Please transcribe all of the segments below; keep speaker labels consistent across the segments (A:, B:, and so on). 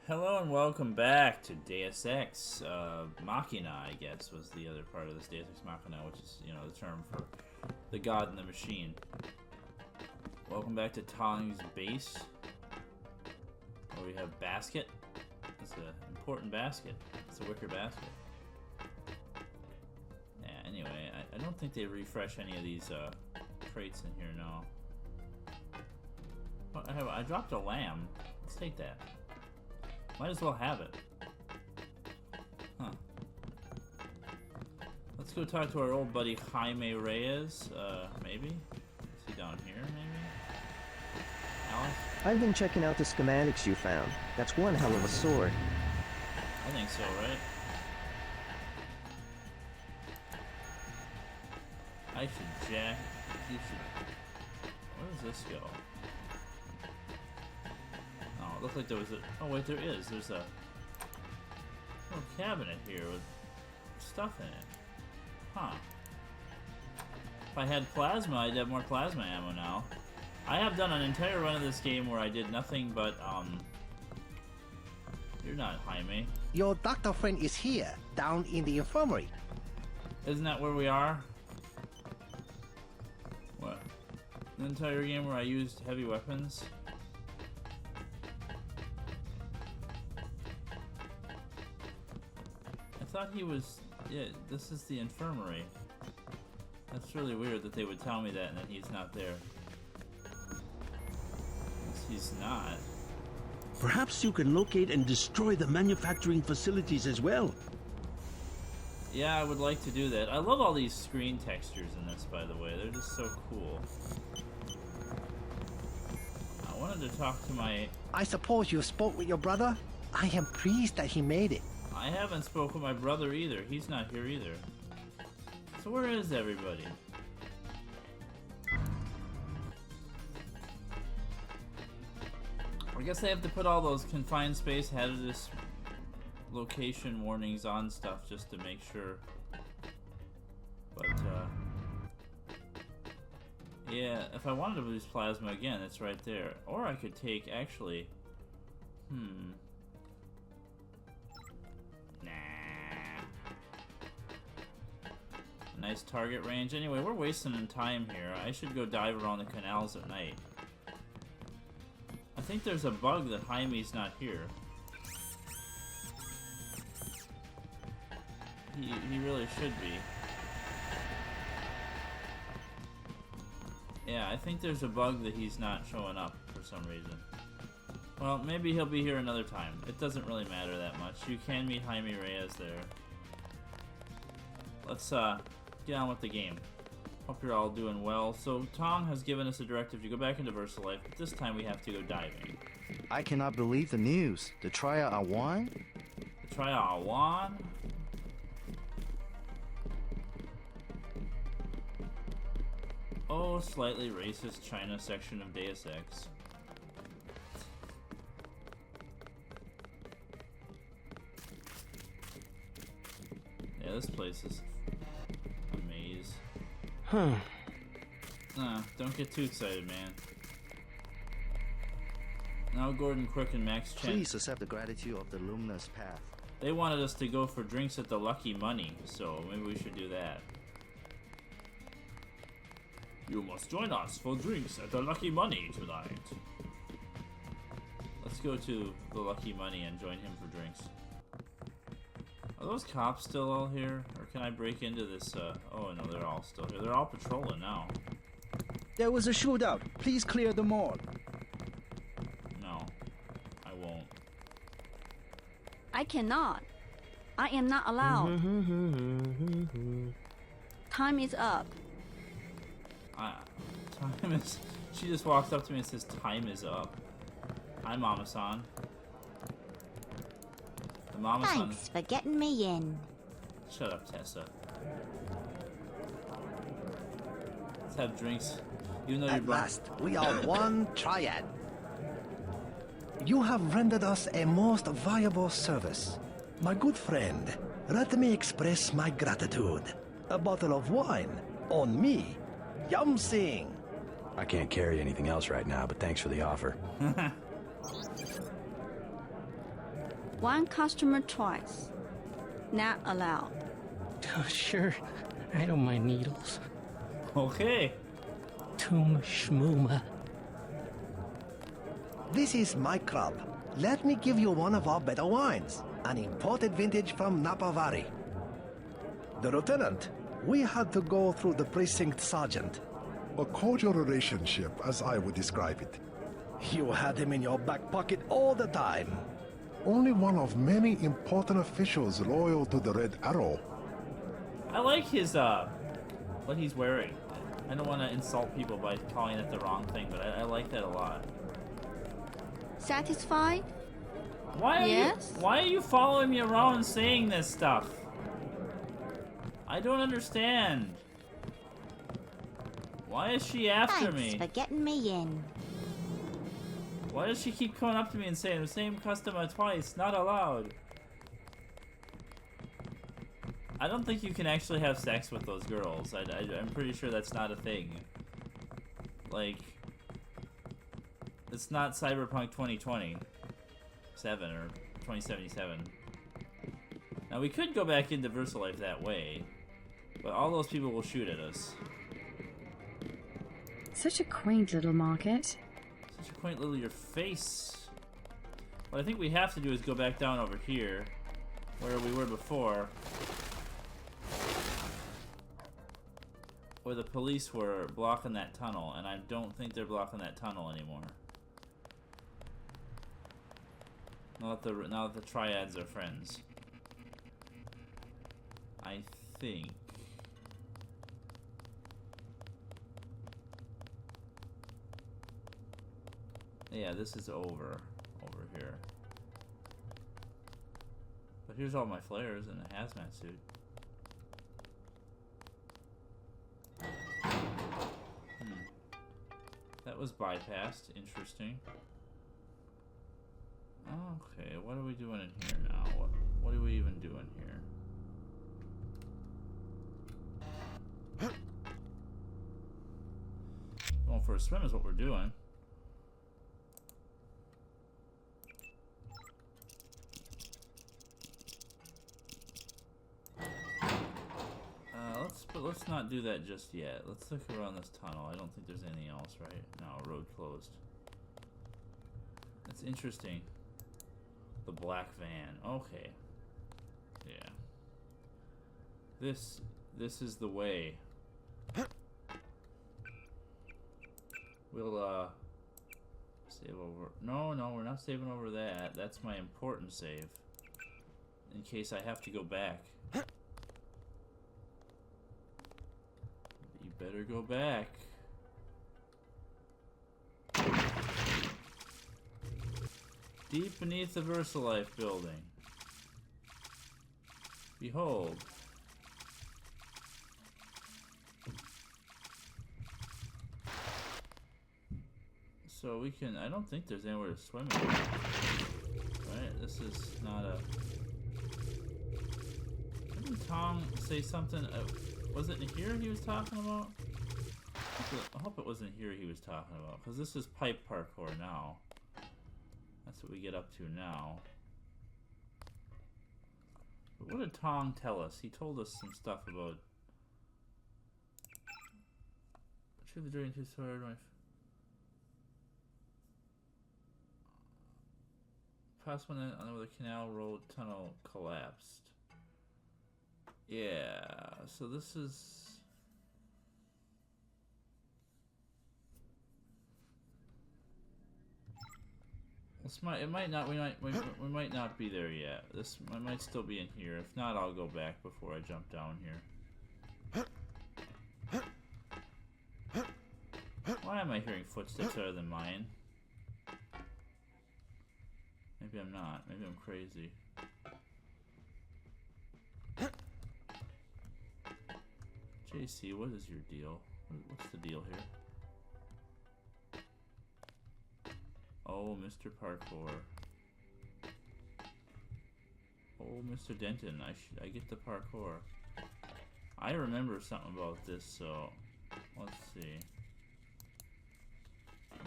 A: Hello and welcome back to Deus Ex Machina, I guess, was the other part of this Deus Ex Machina, which is, you know, the term for the god in the machine. Welcome back to Tong's base, where we have basket. It's an important basket. It's a wicker basket. Yeah, anyway, I don't think they refresh any of these crates in here, no. Well, I dropped a lamb. Let's take that. Might as well have it. Huh. Let's go talk to our old buddy Jaime Reyes, maybe? Is he down here, maybe? Alice?
B: I've been checking out the schematics you found. That's one hell of a sword.
A: I think so, right? I should jack... You should... Where does this go? Oh, it looked like there was a... Oh, wait, there is. There's a little cabinet here with stuff in it. Huh. If I had plasma, I'd have more plasma ammo now. I have done an entire run of this game where I did nothing but, You're not Jaime.
C: Your doctor friend is here, down in the infirmary.
A: Isn't that where we are? What? An entire game where I used heavy weapons? I thought he was... Yeah, this is the infirmary. That's really weird that they would tell me that and then he's not there. He's not.
D: Perhaps you can locate and destroy the manufacturing facilities as well.
A: Yeah, I would like to do that. I love all these screen textures in this, by the way. They're just so cool. I wanted to talk to my...
C: I suppose you spoke with your brother? I am pleased that he made it.
A: I haven't spoken with my brother either. He's not here either. So where is everybody? I guess I have to put all those confined space hazardous location warnings on stuff just to make sure. But, yeah, if I wanted to use plasma again, it's right there. Or I could take, actually... Nice target range. Anyway, we're wasting time here. I should go dive around the canals at night. I think there's a bug that Jaime's not here. He really should be. Yeah, I think there's a bug that he's not showing up for some reason. Well, maybe he'll be here another time. It doesn't really matter that much. You can meet Jaime Reyes there. Let's, get on with the game. Hope you're all doing well. So, Tong has given us a directive to go back into VersaLife, but this time we have to go diving.
E: I cannot believe the news. The trial are won?
A: The trial are won? Oh, slightly racist China section of Deus Ex. Yeah, this place is a maze. Nah, don't get too excited, man. Now Gordon Crook and Max Chen.
E: Please accept the gratitude of the luminous path.
A: They wanted us to go for drinks at the Lucky Money, so maybe we should do that. You must join us for drinks at the Lucky Money tonight. Let's go to the Lucky Money and join him for drinks. Are those cops still all here? Or can I break into this, Oh no, they're all still here. They're all patrolling now.
F: There was a shootout. Please clear the mall.
A: No, I won't.
G: I cannot. I am not allowed. Time is up.
A: Time is... She just walks up to me and says, time is up. Hi, Mama-san. The Mama-san...
H: Thanks for getting me in.
A: Shut up, Tessa. Let's have drinks. Even though
C: At last, we are one triad. You have rendered us a most valuable service. My good friend, let me express my gratitude. A bottle of wine on me. Yum Sing.
I: I can't carry anything else right now, but thanks for the offer.
G: One customer twice. Not allowed.
H: Oh, sure. I don't mind needles.
A: Okay.
H: Toom schmooma.
C: This is my club. Let me give you one of our better wines. An imported vintage from Napa Valley. The lieutenant, we had to go through the precinct sergeant.
I: A cordial relationship, as I would describe it.
C: You had him in your back pocket all the time.
I: Only one of many important officials loyal to the Red Arrow.
A: I like his, what he's wearing. I don't want to insult people by calling it the wrong thing, but I like that a lot.
G: Satisfied?
A: Why are you following me around and saying this stuff? I don't understand. Why is she after me?
J: Thanks for getting me in.
A: Why does she keep coming up to me and saying the same customer twice? Not allowed. I don't think you can actually have sex with those girls. I'm pretty sure that's not a thing. Like, it's not Cyberpunk 2027 or 2077. Now we could go back into VersaLife that way, but all those people will shoot at us.
K: Such a quaint little market.
A: Such a quaint little your face. What I think we have to do is go back down over here, where we were before. Where the police were blocking that tunnel, and I don't think they're blocking that tunnel anymore. Now that the triads are friends. I think. Yeah, this is over here. But here's all my flares and a hazmat suit. That was bypassed. Interesting. Okay, what are we doing in here now? What are we even doing here? Going for a swim is what we're doing. Let's not do that just yet. Let's look around this tunnel. I don't think there's anything else, right? No, road closed. That's interesting. The black van. Okay. Yeah. This is the way. We'll save over. No, we're not saving over that. That's my important save. In case I have to go back. You better go back. Deep beneath the VersaLife building. Behold. So we can, I don't think there's anywhere to swim in. Right? This is not a... Didn't Tom say something? Was it in here he was talking about? I hope it wasn't here he was talking about, because this is pipe parkour now. That's what we get up to now. But what did Tom tell us? He told us some stuff about... Retrieve the drain too sword. Possible on where the canal road tunnel collapsed. Yeah, so this is... It might not. We might not be there yet. This might still be in here. If not, I'll go back before I jump down here. Why am I hearing footsteps other than mine? Maybe I'm not. Maybe I'm crazy. JC, what is your deal? What's the deal here? Oh, Mr. Parkour. Oh, Mr. Denton, I get the parkour. I remember something about this, so let's see.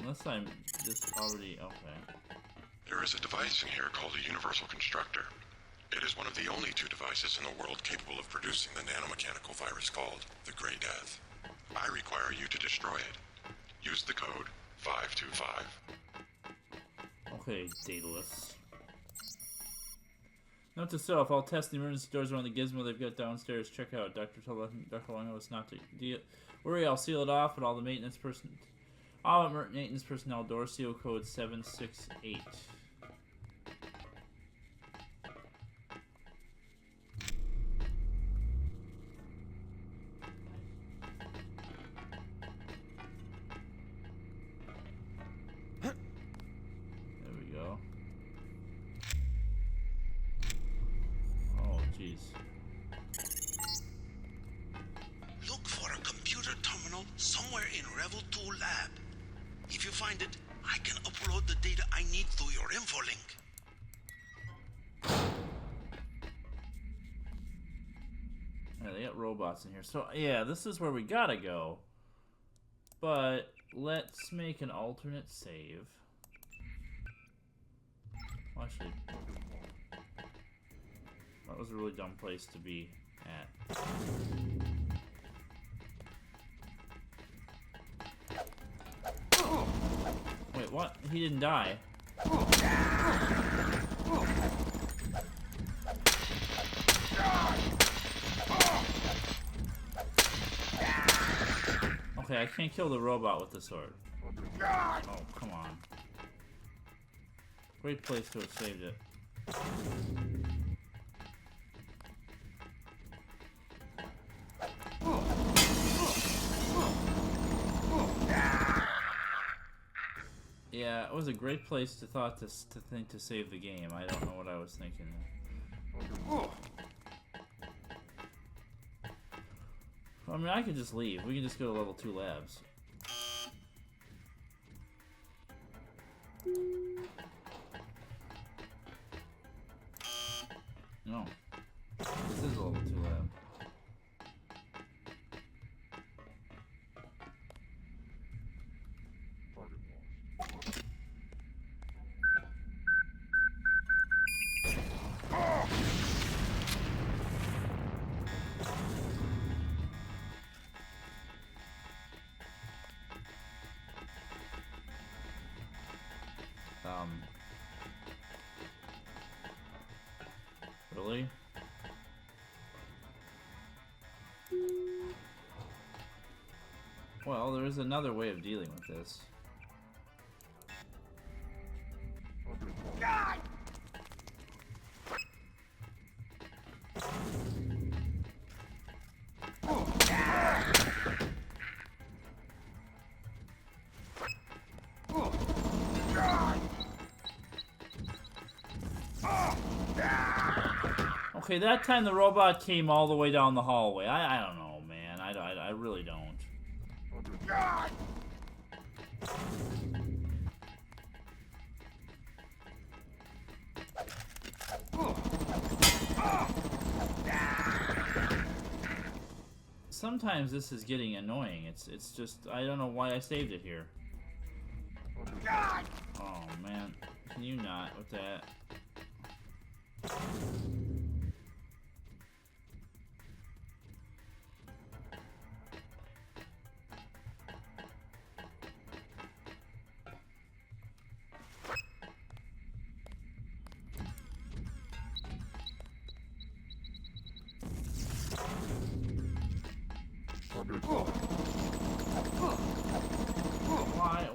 A: Unless I'm just already okay.
J: There is a device in here called a universal constructor. It is one of the only 2 devices in the world capable of producing the nanomechanical virus called the Grey Death. I require you to destroy it. Use the code 525.
A: Okay, Daedalus. Note to self, I'll test the emergency doors around the gizmo they've got downstairs. Check out. Dr. Longo is not to worry, I'll seal it off, but all maintenance personnel door seal code 768.
D: Look for a computer terminal somewhere in Revel 2 lab. If you find it, I can upload the data I need through your info link.
A: Yeah, they got robots in here. So, yeah, this is where we gotta go. But let's make an alternate save. Well, actually, that was a really dumb place to be at. Wait, what? He didn't die. Okay, I can't kill the robot with the sword. Oh, come on. Great place to have saved it. Yeah, it was a great place to think to save the game. I don't know what I was thinking. I mean, I could just leave. We can just go to level 2 labs. No. This is a level 2 lab. Really? Well, there is another way of dealing with this. Okay, that time the robot came all the way down the hallway. I don't know, man. I really don't. Sometimes this is getting annoying. It's just I don't know why I saved it here. Oh man, can you not with that?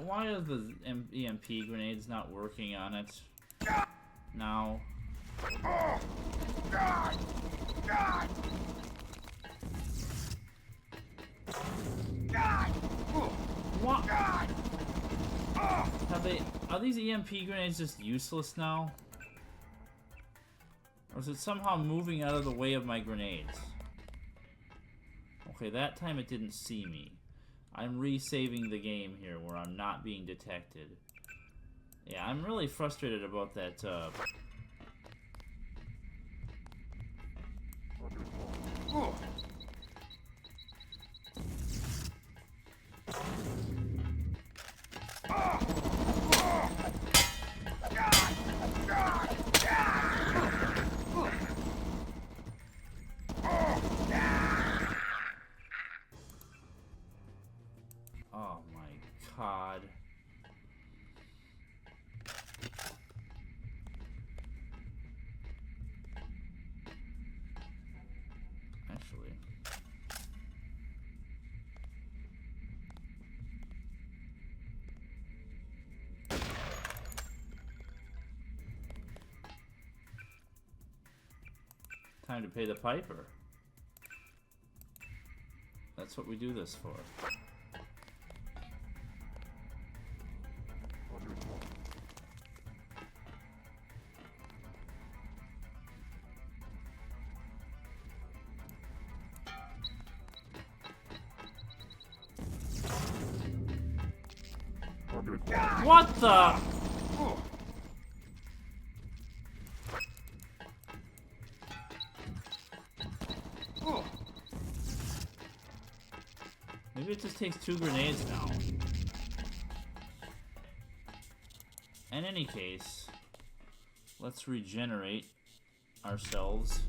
A: Why are the EMP grenades not working on it? Now. What? Are these EMP grenades just useless now? Or is it somehow moving out of the way of my grenades? Okay, that time it didn't see me. I'm resaving the game here where I'm not being detected. Yeah, I'm really frustrated about that, Time to pay the piper. That's what we do this for. What the? Maybe it just takes 2 grenades now. In any case, let's regenerate ourselves.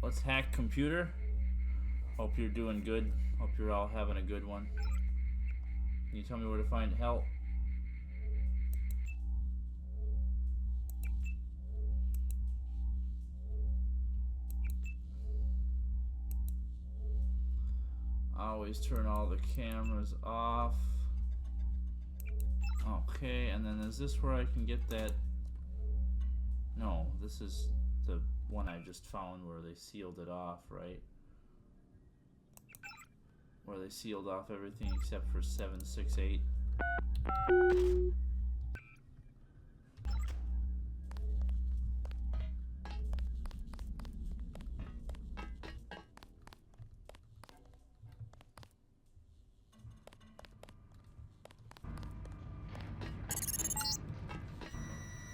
A: Let's hack computer. Hope you're doing good. Hope you're all having a good one. Can you tell me where to find help? Always turn all the cameras off. Okay, and then is this where I can get that? No, this is the one I just found where they sealed it off, right? Where they sealed off everything except for 768.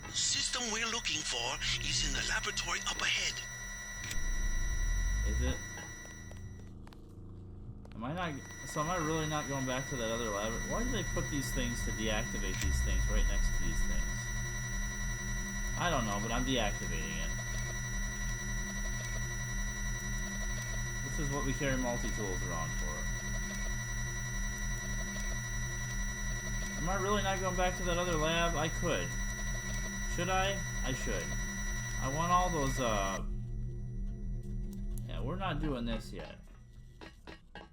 D: The system we're looking for is in the laboratory up ahead.
A: Is it? Am I really not going back to that other lab? Why do they put these things to deactivate these things right next to these things? I don't know, but I'm deactivating it. This is what we carry multi-tools around for. Am I really not going back to that other lab? I could. Should I? I should. I want all those, Yeah, we're not doing this yet.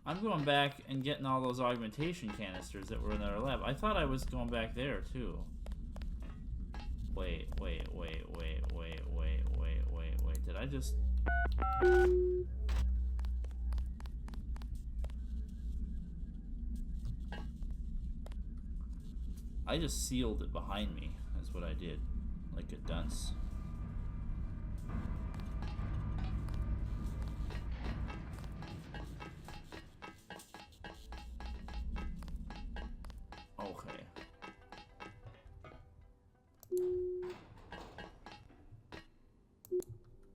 A: I'm going back and getting all those augmentation canisters that were in our lab. I thought I was going back there too. Wait. Did I just... I just sealed it behind me, is what I did. Like a dunce. Okay.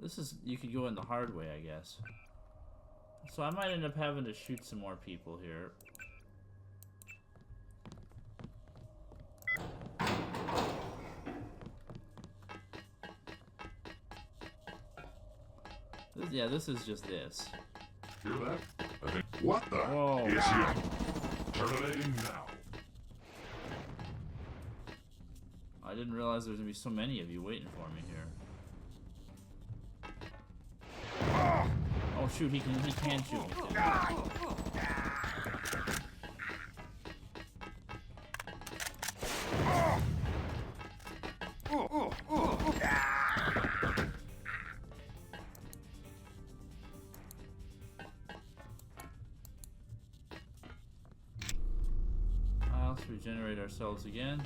A: This is, you could go in the hard way, I guess. So I might end up having to shoot some more people here. Yeah, this is just this.
L: Hear that? I think. What the?
A: Whoa.
L: Is here. Terminating now.
A: I didn't realize there was gonna be so many of you waiting for me here. Oh shoot, he can shoot me too. Let's regenerate ourselves again.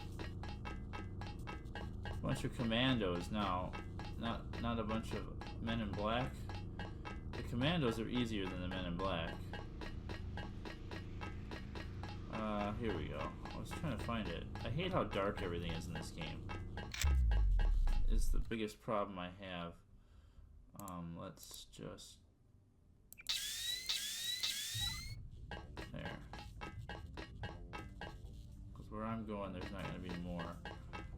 A: Bunch of commandos now, not a bunch of men in black. The commandos are easier than the men in black. Here we go. I was trying to find it. I hate how dark everything is in this game. It's the biggest problem I have. Let's just... There. Because where I'm going, there's not going to be more.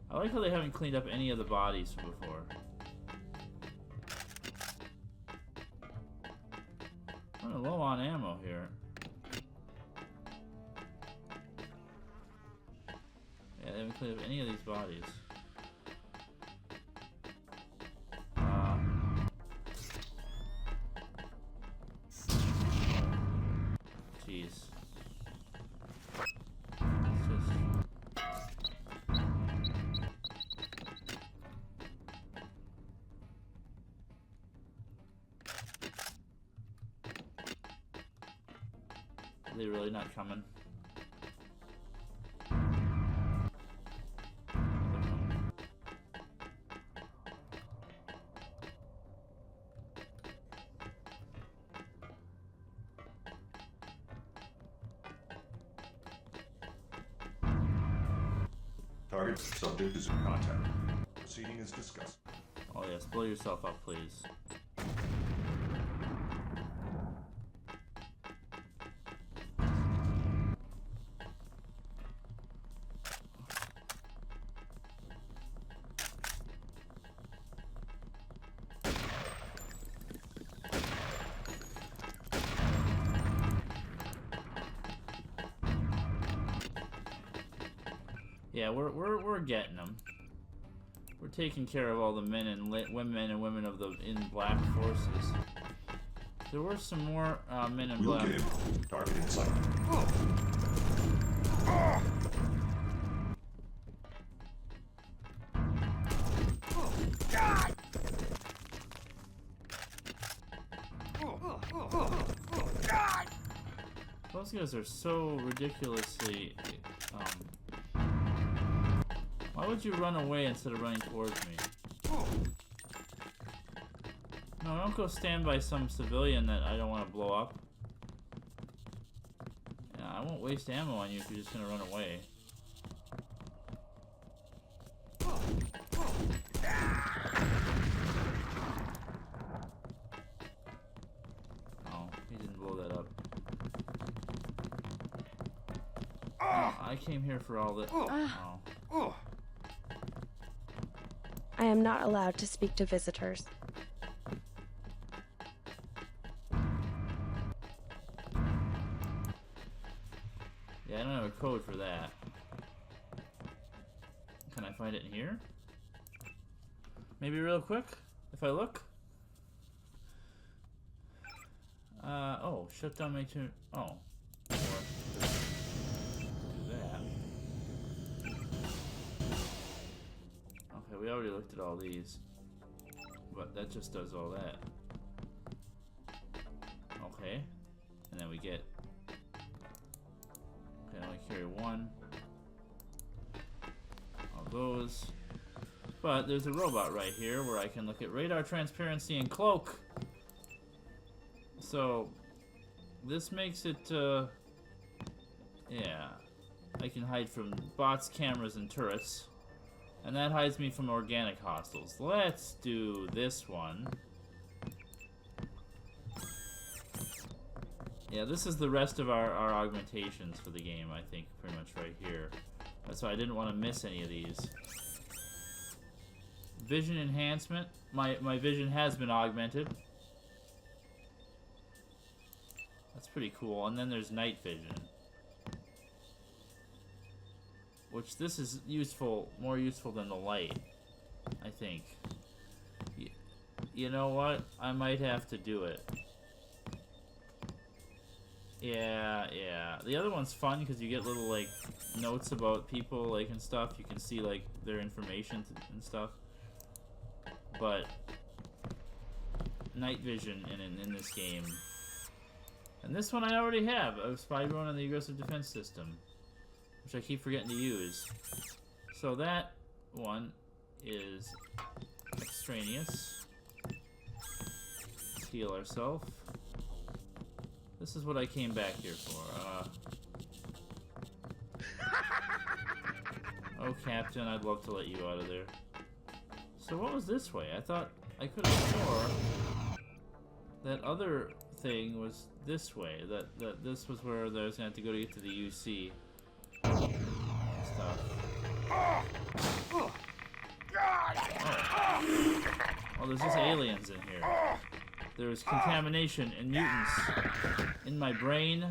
A: I like how they haven't cleaned up any of the bodies from before. I'm running low on ammo here. Yeah, they haven't cleaned up any of these bodies. They really not coming?
L: Target subject is in contact. Proceeding is discussed.
A: Oh yes, blow yourself up, please. Yeah, we're getting them. We're taking care of all the men and women of the in black forces. There were some more men in black.
L: Target in sight.
A: Those guys are so ridiculously. Why would you run away instead of running towards me? No, don't go stand by some civilian that I don't want to blow up. Yeah, I won't waste ammo on you if you're just gonna run away. Oh, he didn't blow that up. Oh, I came here for all the... Oh.
M: I am not allowed to speak to visitors.
A: Yeah, I don't have a code for that. Can I find it in here? Maybe real quick, if I look? Oh, shut down my oh. Or do that. Okay, we already looked at all these. But that just does all that. Okay. And then we get... Okay, I only carry one of those. But there's a robot right here where I can look at radar transparency and cloak. So this makes it yeah, I can hide from bots, cameras, and turrets, and that hides me from organic hostiles. Let's do this one. Yeah, this is the rest of our augmentations for the game, I think, pretty much right here. That's why I didn't want to miss any of these. Vision enhancement. My vision has been augmented. That's pretty cool. And then there's night vision. Which this is useful, more useful than the light, I think. You know what? I might have to do it. Yeah. The other one's fun because you get little, like, notes about people, like, and stuff. You can see, like, their information and stuff. But night vision in this game. And this one I already have, a spy drone on the aggressive defense system, which I keep forgetting to use. So that one is extraneous. Let's heal ourselves. This is what I came back here for. Oh, Captain, I'd love to let you out of there. So what was this way? I thought I could have swore that other thing was this way. That this was where I was going to have to go to get to the UC stuff. Oh, there's just aliens in here. There's contamination and mutants in my brain.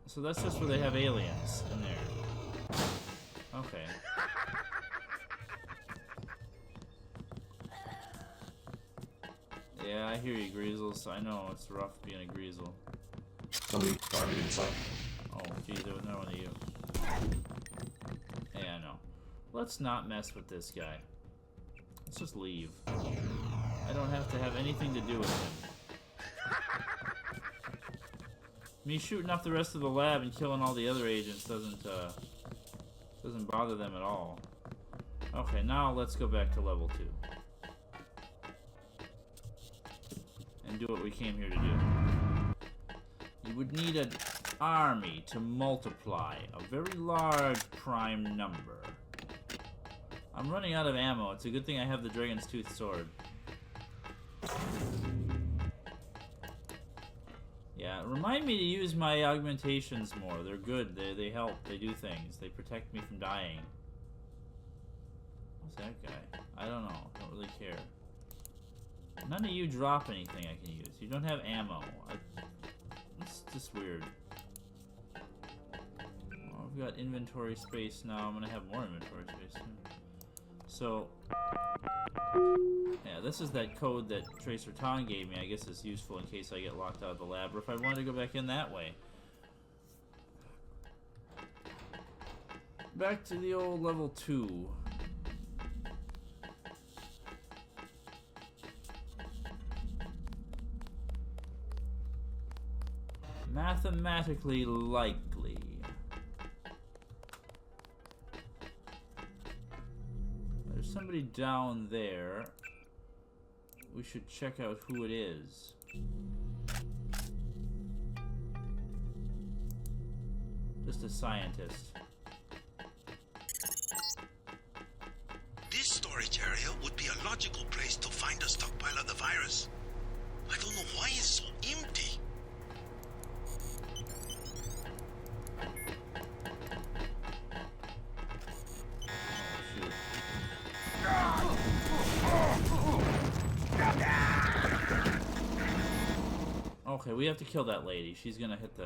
A: So that's just where they have aliens in there. Okay. Yeah, I hear you, Greasels. I know it's rough being a Greasel.
L: Somebody targeted inside.
A: Oh, geez, there was no one of you. Yeah, I know. Let's not mess with this guy. Let's just leave. I don't have to have anything to do with him. Me shooting up the rest of the lab and killing all the other agents doesn't bother them at all. Okay, now let's go back to level 2. And do what we came here to do. You would need an army to multiply a very large prime number. I'm running out of ammo. It's a good thing I have the Dragon's Tooth sword. Yeah, remind me to use my augmentations more. They're good. They help. They do things. They protect me from dying. Who's that guy? I don't know. Don't really care. None of you drop anything I can use. You don't have ammo. It's just weird. Well, I've got inventory space now. I'm gonna have more inventory space soon. So, yeah, this is that code that Tracer Tong gave me. I guess it's useful in case I get locked out of the lab, or if I want to go back in that way. Back to the old level 2. Mathematically likely. There's somebody down there. We should check out who it is. Just a scientist.
D: This storage area would be a logical place to find a stockpile of the virus. I don't know why it's so empty.
A: Okay, we have to kill that lady. She's gonna hit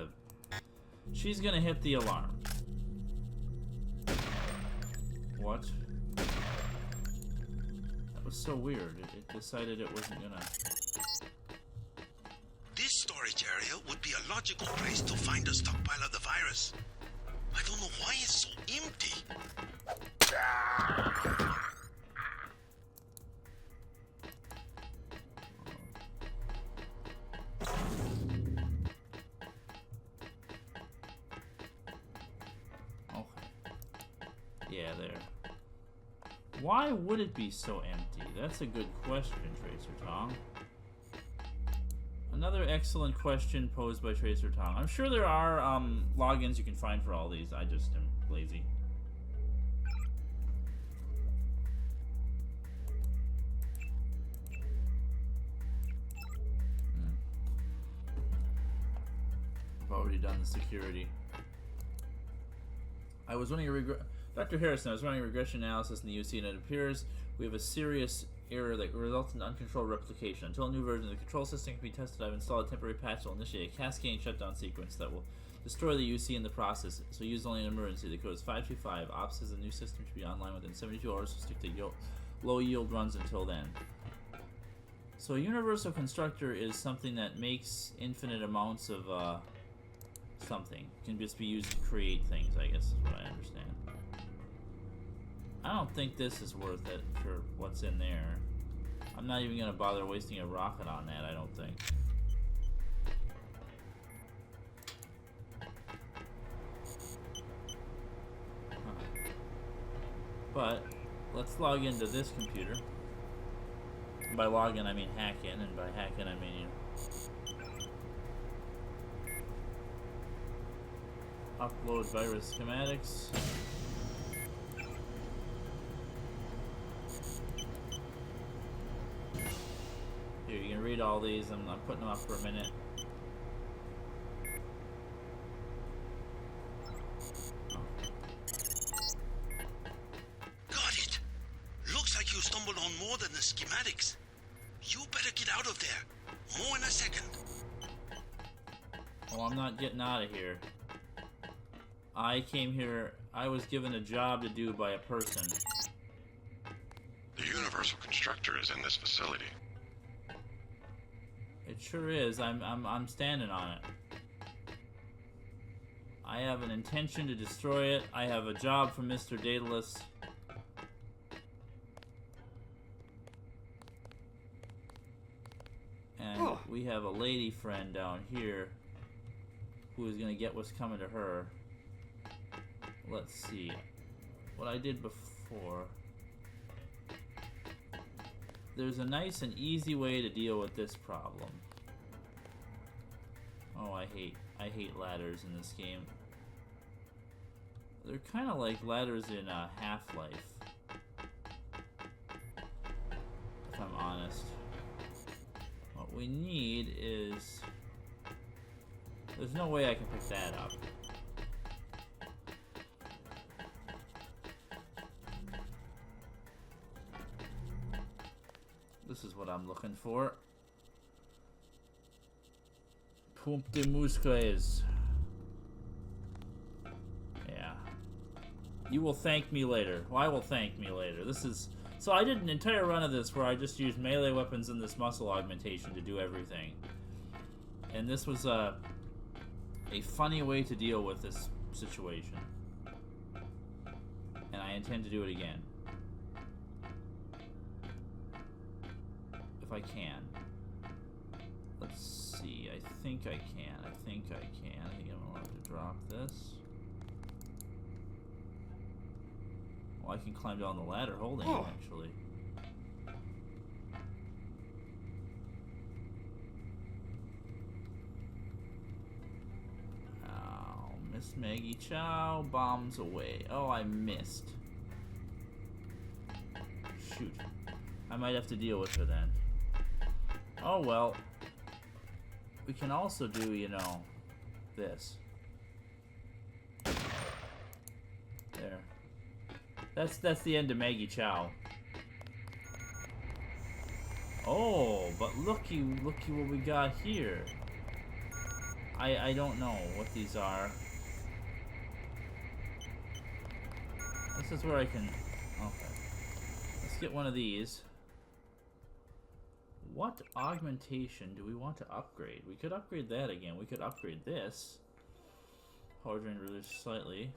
A: the alarm. What? That was so weird. It decided it wasn't gonna...
D: This storage area would be a logical place to find a stockpile of the virus. I don't know why it's so empty.
A: Yeah, there. Why would it be so empty? That's a good question, Tracer Tong. Another excellent question posed by Tracer Tong. I'm sure there are logins you can find for all these. I just am lazy. I've already done the security. I was running Dr. Harrison, I was running a regression analysis in the UC, and it appears we have a serious error that results in uncontrolled replication. Until a new version of the control system can be tested, I've installed a temporary patch that will initiate a cascading shutdown sequence that will destroy the UC in the process, so use only in emergency. The code is 525. Ops says the new system should be online within 72 hours, so stick to low yield runs until then. So a universal constructor is something that makes infinite amounts of something. It can just be used to create things, I guess is what I understand. I don't think this is worth it for what's in there. I'm not even going to bother wasting a rocket on that, I don't think. Huh. But, let's log into this computer. By log in, I mean hack in, and by hack in, I mean, upload virus schematics. Here, you can read all these. I'm putting them up for a minute.
D: Got it. Looks like you stumbled on more than the schematics. You better get out of there. More in a second.
A: Oh, I'm not getting out of here. I came here, I was given a job to do by a person.
J: The Universal Constructor is in this facility.
A: It sure is. I'm standing on it. I have an intention to destroy it. I have a job from Mr. Daedalus. And we have a lady friend down here who is gonna get what's coming to her. Let's see. What I did before. There's a nice and easy way to deal with this problem. Oh, I hate ladders in this game. They're kind of like ladders in Half-Life, if I'm honest. What we need is... There's no way I can pick that up. This is what I'm looking for. Pump de muscles. Yeah. You will thank me later. Well, I will thank me later. This is... So I did an entire run of this where I just used melee weapons and this muscle augmentation to do everything. And this was a funny way to deal with this situation. And I intend to do it again. If I can. Let's see. I think I can. I think I'm allowed to drop this. Well, I can climb down the ladder holding it, actually. Oh, Miss Maggie Chow bombs away. Oh, I missed. Shoot. I might have to deal with her then. Oh well. We can also do, you know, this. There. That's the end of Maggie Chow. Oh, but looky what we got here. I don't know what these are. This is where I can... Okay. Let's get one of these. What augmentation do we want to upgrade? We could upgrade that again. We could upgrade this. Power drain reduced slightly.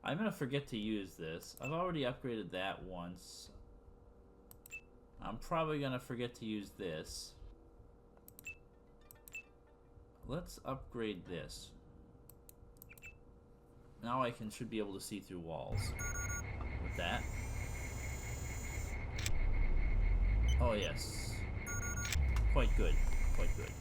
A: I'm gonna forget to use this. I've already upgraded that once. I'm probably gonna forget to use this. Let's upgrade this. Now I should be able to see through walls with that. Oh yes. Quite good. Quite good.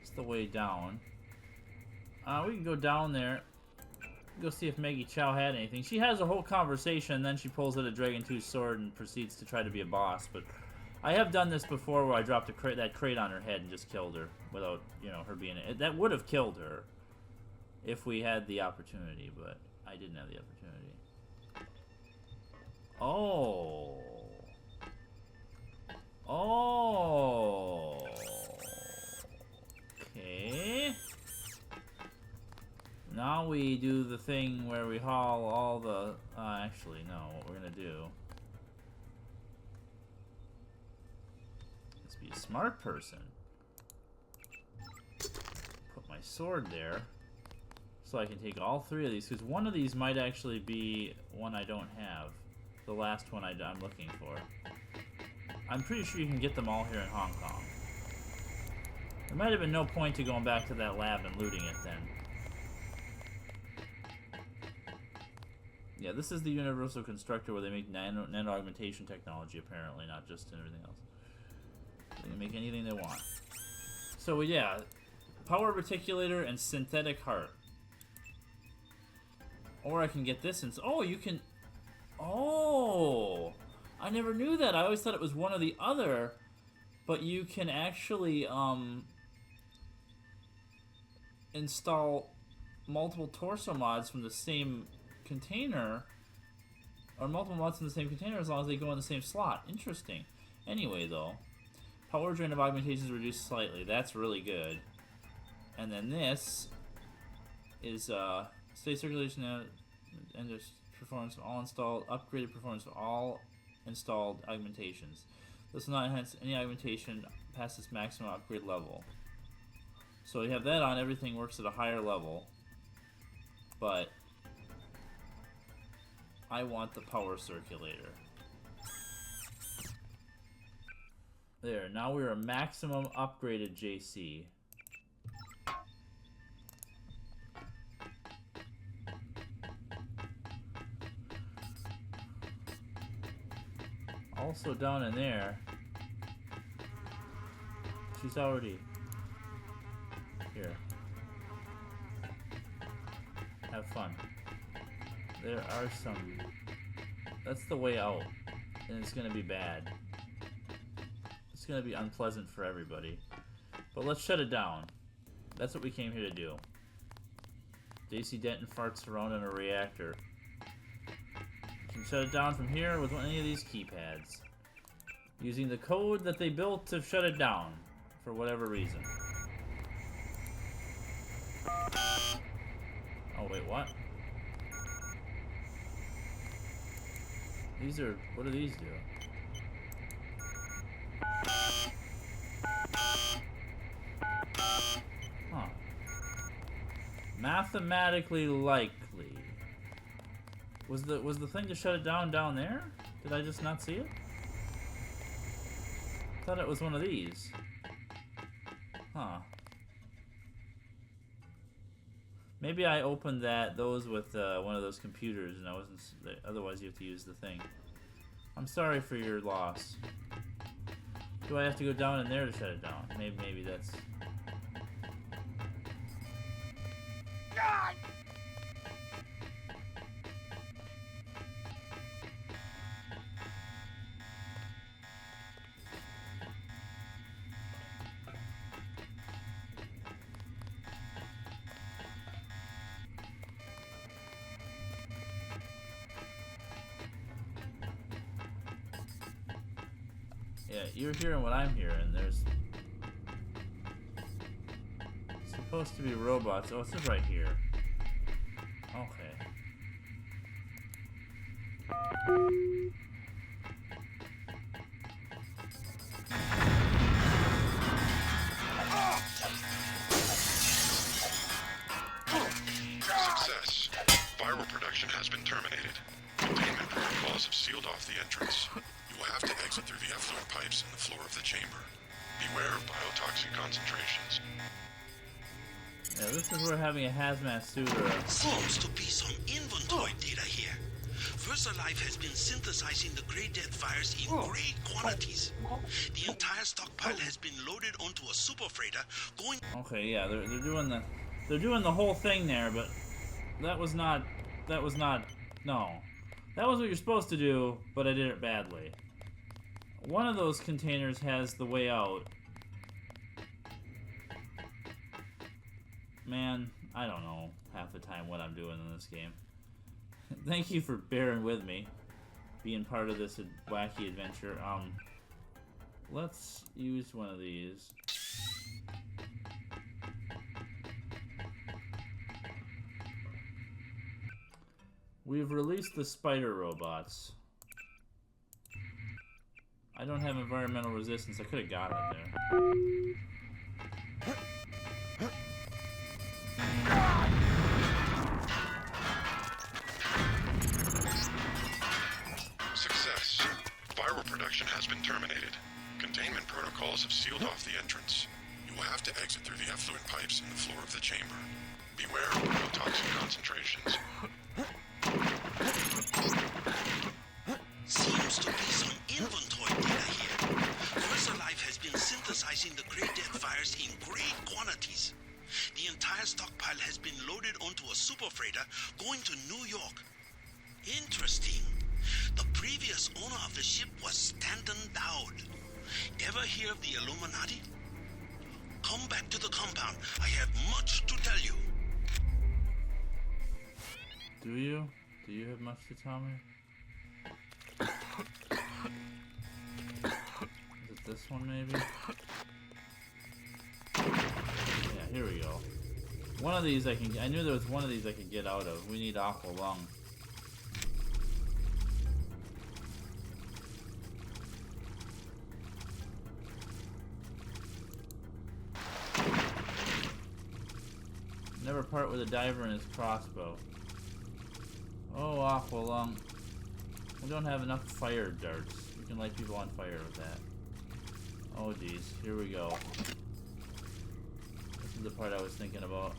A: It's the way down. We can go down there. Go see if Maggie Chow had anything. She has a whole conversation, then she pulls out a Dragon 2 sword and proceeds to try to be a boss. But I have done this before where I dropped that crate on her head and just killed her without, you know, her being... That would have killed her if we had the opportunity, but I didn't have the opportunity. Oh. Oh. Okay. Now we do the thing where we haul all the... actually, no. What we're gonna do... Let's be a smart person. Put my sword there. So I can take all three of these. Because one of these might actually be one I don't have. The last one I'm looking for. I'm pretty sure you can get them all here in Hong Kong. There might have been no point to going back to that lab and looting it then. Yeah, this is the Universal Constructor where they make nano augmentation technology, apparently, not just in everything else. They can make anything they want. So, yeah, Power Reticulator and Synthetic Heart. Or I can get this and... Oh, you can... Oh! I never knew that. I always thought it was one or the other. But you can actually, install multiple torso mods from the same container. Or multiple mods in the same container as long as they go in the same slot. Interesting. Anyway, though. Power drain of augmentations reduced slightly. That's really good. And then this is, state circulation and just performance of all installed, upgraded performance of all installed augmentations. This will not enhance any augmentation past its maximum upgrade level. So you have that on, everything works at a higher level. But I want the power circulator. There, now we're a maximum upgraded JC. Also down in there, she's already here. Have fun. There are some... That's the way out, and it's gonna be bad. It's gonna be unpleasant for everybody. But let's shut it down. That's what we came here to do. JC Denton farts around in a reactor. You can shut it down from here with any of these keypads. Using the code that they built to shut it down. For whatever reason. Oh wait, what? These are... What do these do? Huh. Mathematically likely. Was the thing to shut it down there? Did I just not see it? I thought it was one of these. Huh. Maybe I opened those with one of those computers and I wasn't... Otherwise you have to use the thing. I'm sorry for your loss. Do I have to go down in there to shut it down? Maybe that's... Yeah, you're hearing what I'm hearing. There's supposed to be robots. Oh, it says right here. Okay.
J: Success. Viral production has been terminated. Containment protocols have sealed off the entrance. You will have to exit through the effluent pipes in the floor of the chamber. Beware of biotoxin concentrations.
A: Yeah, this is where having a hazmat suit or a...
D: Seems to be some inventory data here. VersaLife has been synthesizing the Grey Death virus in great quantities. The entire stockpile has been loaded onto a super freighter going...
A: Okay, yeah, they're doing the whole thing there, but that was not, no. That was what you're supposed to do, but I did it badly. One of those containers has the way out. Man, I don't know half the time what I'm doing in this game. Thank you for bearing with me, being part of this wacky adventure. Let's use one of these. We've released the spider robots. I don't have environmental resistance. I could have got it there.
J: Success. Viral production has been terminated. Containment protocols have sealed off the entrance. You will have to exit through the effluent pipes in the floor of the chamber. Beware of biotoxin concentrations.
D: Seems to be some inventory data here. VersaLife has been synthesizing the Grey Death virus in great quantities. The entire stockpile has been loaded onto a super freighter going to New York. Interesting. The previous owner of the ship was Stanton Dowd. Ever hear of the Illuminati? Come back to the compound. I have much to tell you.
A: Do you? Do you have much to tell me? Is it this one, maybe? Yeah, here we go. One of these I knew there was one of these I could get out of. We need Aqua Lung. Never part with a diver and his crossbow. Oh, Aqua Lung. We don't have enough fire darts. We can light people on fire with that. Oh geez, here we go. This is the part I was thinking about.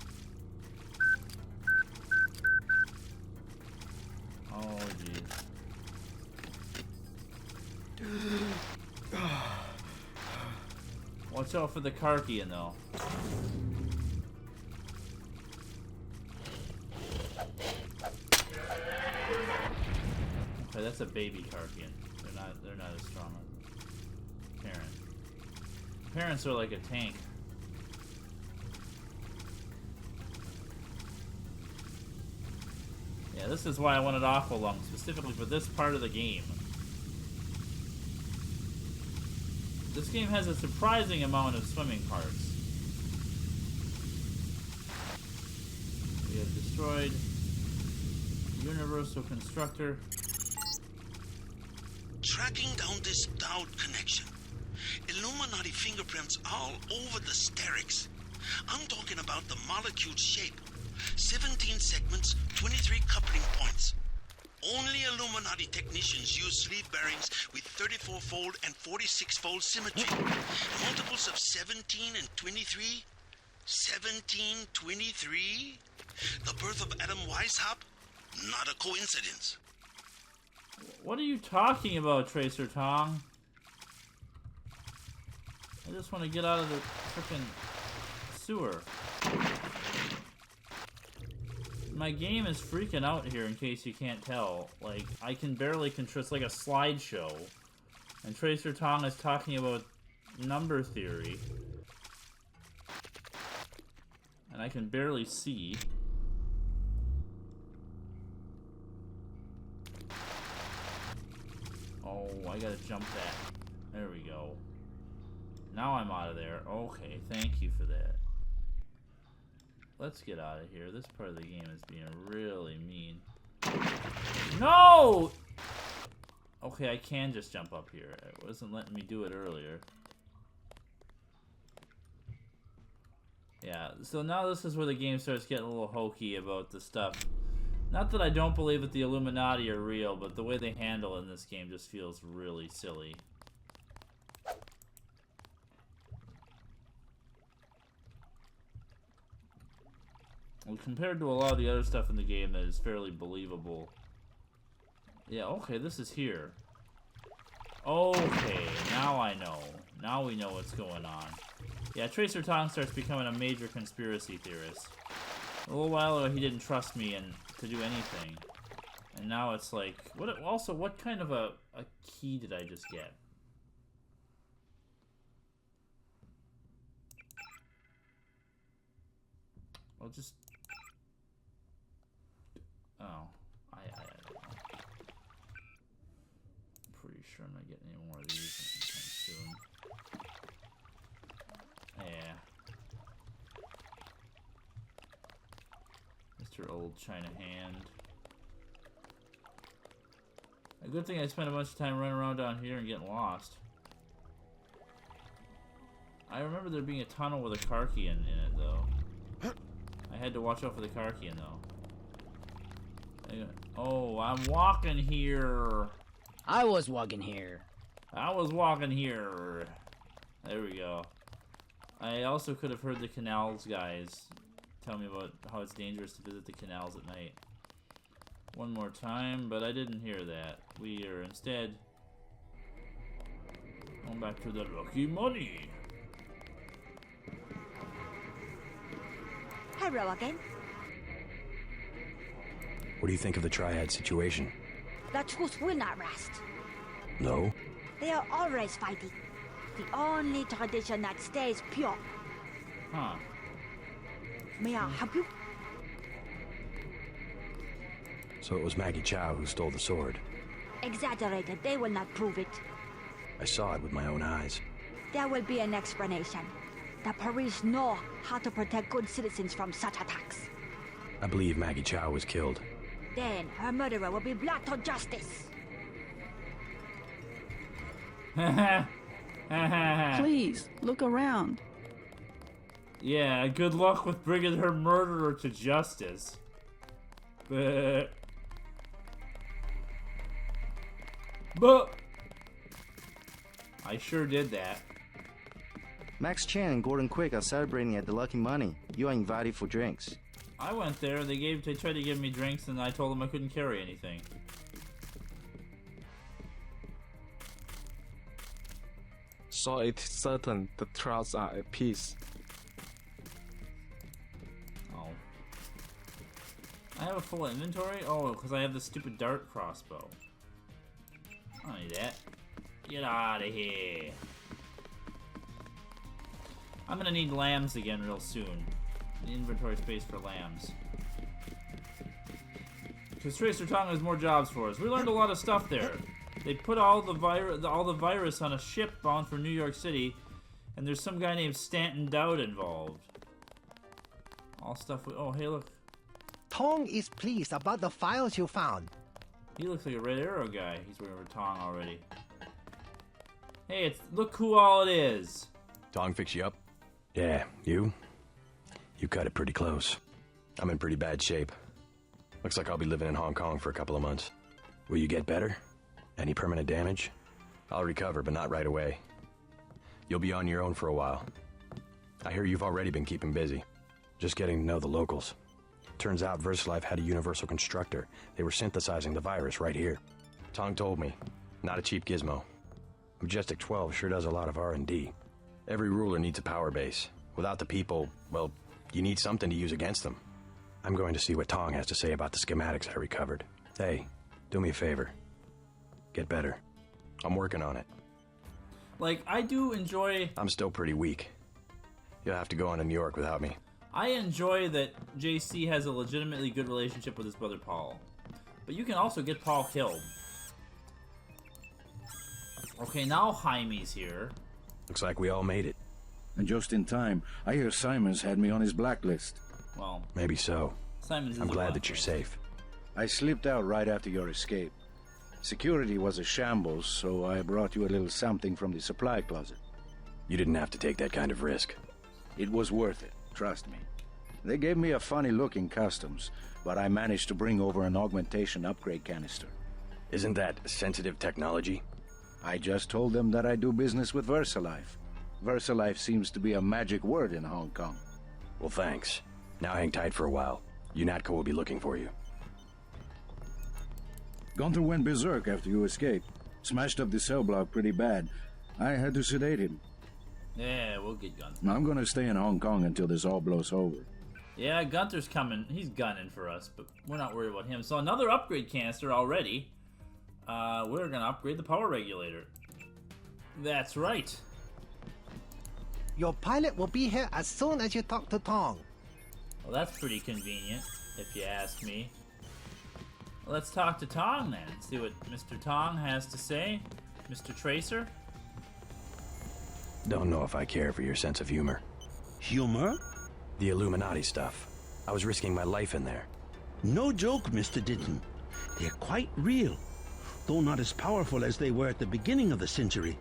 A: Oh geez. Watch out for the Karkian though. Okay, that's a baby Karkian. They're not as strong as parent. Parents are like a tank. Yeah, this is why I wanted Aqualung specifically for this part of the game. This game has a surprising amount of swimming parts. We have destroyed Universal Constructor.
D: Tracking down this Dowd connection. Illuminati fingerprints all over the Sterix. I'm talking about the molecule shape. 17 segments, 23 coupling points. Only Illuminati technicians use sleeve bearings with 34-fold and 46-fold symmetry. Multiples of 17 and 23? 17, 23? The birth of Adam Weishaupt? Not a coincidence.
A: What are you talking about, Tracer Tong? I just want to get out of the frickin' sewer. My game is freaking out here, in case you can't tell. Like, I can barely control. It's like a slideshow. And Tracer Tong is talking about number theory. And I can barely see. Oh, I gotta jump that. There we go. Now I'm out of there. Okay, thank you for that. Let's get out of here. This part of the game is being really mean. No! Okay, I can just jump up here. It wasn't letting me do it earlier. Yeah, so now this is where the game starts getting a little hokey about the stuff. Not that I don't believe that the Illuminati are real, but the way they handle it in this game just feels really silly. Well, compared to a lot of the other stuff in the game that is fairly believable. Yeah, okay, this is here. Okay, now I know. Now we know what's going on. Yeah, Tracer Tong starts becoming a major conspiracy theorist. A little while ago, he didn't trust me to do anything. And now it's like... what kind of a key did I just get? I'll just... Oh, I don't know. I'm pretty sure I'm not getting any more of these anytime soon. Yeah. Mr. Old China Hand. A good thing I spent a bunch of time running around down here and getting lost. I remember there being a tunnel with a Karkian in it, though. I had to watch out for the Karkian, though. Oh, I'm walking here.
N: I was walking here.
A: I was walking here. There we go. I also could have heard the canals guys tell me about how it's dangerous to visit the canals at night. One more time, but I didn't hear that. We are instead going back to the lucky money.
G: Hello again.
O: What do you think of the Triad situation?
G: The truth will not rest.
O: No?
G: They are always fighting. The only tradition that stays pure.
A: Huh.
G: May I help you?
O: So it was Maggie Chow who stole the sword.
G: Exaggerated. They will not prove it.
O: I saw it with my own eyes.
G: There will be an explanation. The police know how to protect good citizens from such attacks.
O: I believe Maggie Chow was killed.
G: Then her murderer will be brought to justice.
P: Please, look around.
A: Yeah, good luck with bringing her murderer to justice. But I sure did that.
E: Max Chan and Gordon Quick are celebrating at the Lucky Money. You are invited for drinks.
A: I went there. They tried to give me drinks, and I told them I couldn't carry anything.
Q: So it is certain the trials are at peace.
A: Oh. I have a full inventory? Oh, because I have the stupid dart crossbow. I don't need that. Get out of here. I'm gonna need lambs again real soon. Inventory space for lambs. Because Tracer Tong has more jobs for us. We learned a lot of stuff there. They put all the virus on a ship bound for New York City, and there's some guy named Stanton Dowd involved. All stuff. Oh, hey, look.
C: Tong is pleased about the files you found.
A: He looks like a Red Arrow guy. He's wearing a Tong already. Hey, look who all it is.
O: Tong fix you up? Yeah, you? You cut it pretty close. I'm in pretty bad shape. Looks like I'll be living in Hong Kong for a couple of months. Will you get better? Any permanent damage? I'll recover, but not right away. You'll be on your own for a while. I hear you've already been keeping busy. Just getting to know the locals. Turns out VersaLife had a universal constructor. They were synthesizing the virus right here. Tong told me. Not a cheap gizmo. Majestic 12 sure does a lot of R&D. Every ruler needs a power base. Without the people, well, you need something to use against them. I'm going to see what Tong has to say about the schematics I recovered. Hey, do me a favor. Get better. I'm working on it.
A: Like, I do enjoy...
O: I'm still pretty weak. You'll have to go on to New York without me.
A: I enjoy that JC has a legitimately good relationship with his brother Paul. But you can also get Paul killed. Okay, now Jaime's here.
O: Looks like we all made it.
R: And just in time. I hear Simon's had me on his blacklist.
A: Well...
O: Maybe so.
A: Simon's
O: I'm glad that you're safe.
R: I slipped out right after your escape. Security was a shambles, so I brought you a little something from the supply closet.
O: You didn't have to take that kind of risk.
R: It was worth it, trust me. They gave me a funny look in customs, but I managed to bring over an augmentation upgrade canister.
O: Isn't that sensitive technology?
R: I just told them that I do business with VersaLife. VersaLife seems to be a magic word in Hong Kong.
O: Well, thanks. Now hang tight for a while. UNATCO will be looking for you.
R: Gunther went berserk after you escaped. Smashed up the cell block pretty bad. I had to sedate him.
A: Yeah, we'll get Gunther.
R: I'm gonna stay in Hong Kong until this all blows over.
A: Yeah, Gunther's coming. He's gunning for us, but we're not worried about him. So another upgrade canister already. We're gonna upgrade the power regulator. That's right.
C: Your pilot will be here as soon as you talk to Tong.
A: Well, that's pretty convenient, if you ask me. Let's talk to Tong then. See what Mr. Tong has to say. Mr. Tracer?
O: Don't know if I care for your sense of humor.
D: Humor?
O: The Illuminati stuff. I was risking my life in there.
D: No joke, Mr. Ditton. They're quite real. Though not as powerful as they were at the beginning of the century.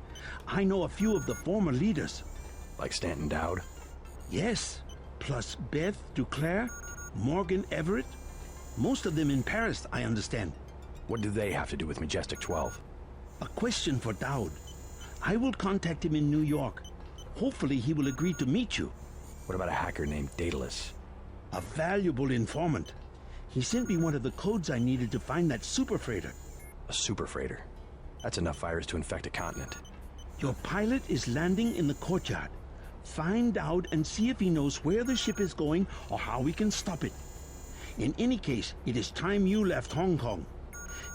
D: I know a few of the former leaders.
O: Like Stanton Dowd?
D: Yes. Plus Beth Duclair, Morgan Everett. Most of them in Paris, I understand.
O: What do they have to do with Majestic 12?
D: A question for Dowd. I will contact him in New York. Hopefully he will agree to meet you.
O: What about a hacker named Daedalus?
D: A valuable informant. He sent me one of the codes I needed to find that super freighter.
O: A super freighter? That's enough virus to infect a continent.
D: Your pilot is landing in the courtyard. Find out and see if he knows where the ship is going or how we can stop it. In any case, it is time you left Hong Kong.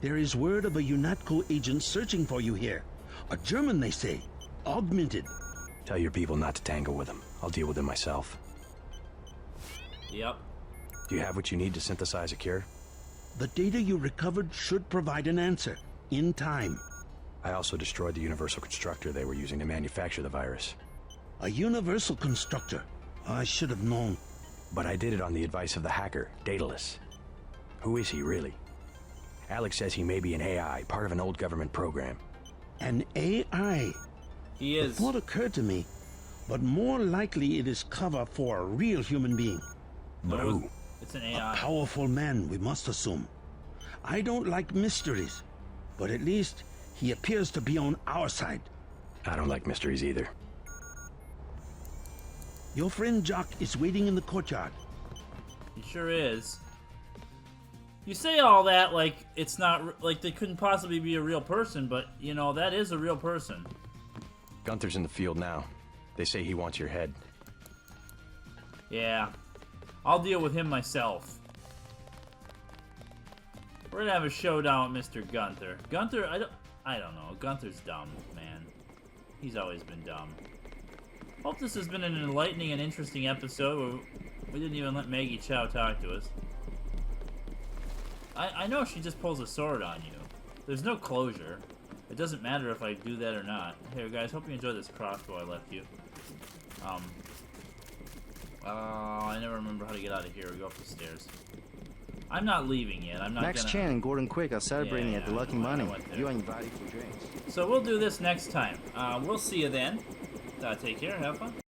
D: There is word of a UNATCO agent searching for you here. A German, they say. Augmented.
O: Tell your people not to tangle with him. I'll deal with him myself.
A: Yep.
O: Do you have what you need to synthesize a cure?
D: The data you recovered should provide an answer. In time.
O: I also destroyed the universal constructor they were using to manufacture the virus.
D: A universal constructor? I should have known.
O: But I did it on the advice of the hacker, Daedalus. Who is he, really? Alex says he may be an AI, part of an old government program.
D: An AI?
A: He is.
D: The thought occurred to me, but more likely it is cover for a real human being.
O: But who?
A: It's an AI.
D: A powerful man, we must assume. I don't like mysteries, but at least he appears to be on our side.
O: I don't like mysteries either.
S: Your friend Jock is waiting in the courtyard.
A: He sure is. You say all that like it's not, like they couldn't possibly be a real person, but, you know, that is a real person.
O: Gunther's in the field now. They say he wants your head.
A: Yeah. I'll deal with him myself. We're gonna have a showdown with Mr. Gunther. Gunther, I don't know. Gunther's dumb, man. He's always been dumb. Hope this has been an enlightening and interesting episode where we didn't even let Maggie Chow talk to us. I know she just pulls a sword on you. There's no closure. It doesn't matter if I do that or not. Here, guys, hope you enjoyed this crossbow I left you. I never remember how to get out of here. We go up the stairs. I'm not leaving yet. I'm not
E: Max
A: gonna...
E: Chan and Gordon Quick are celebrating
A: Yeah,
E: at the Lucky
A: I
E: Money.
A: went there.
E: You are invited for drinks.
A: So we'll do this next time. We'll see you then. Take care. Have fun.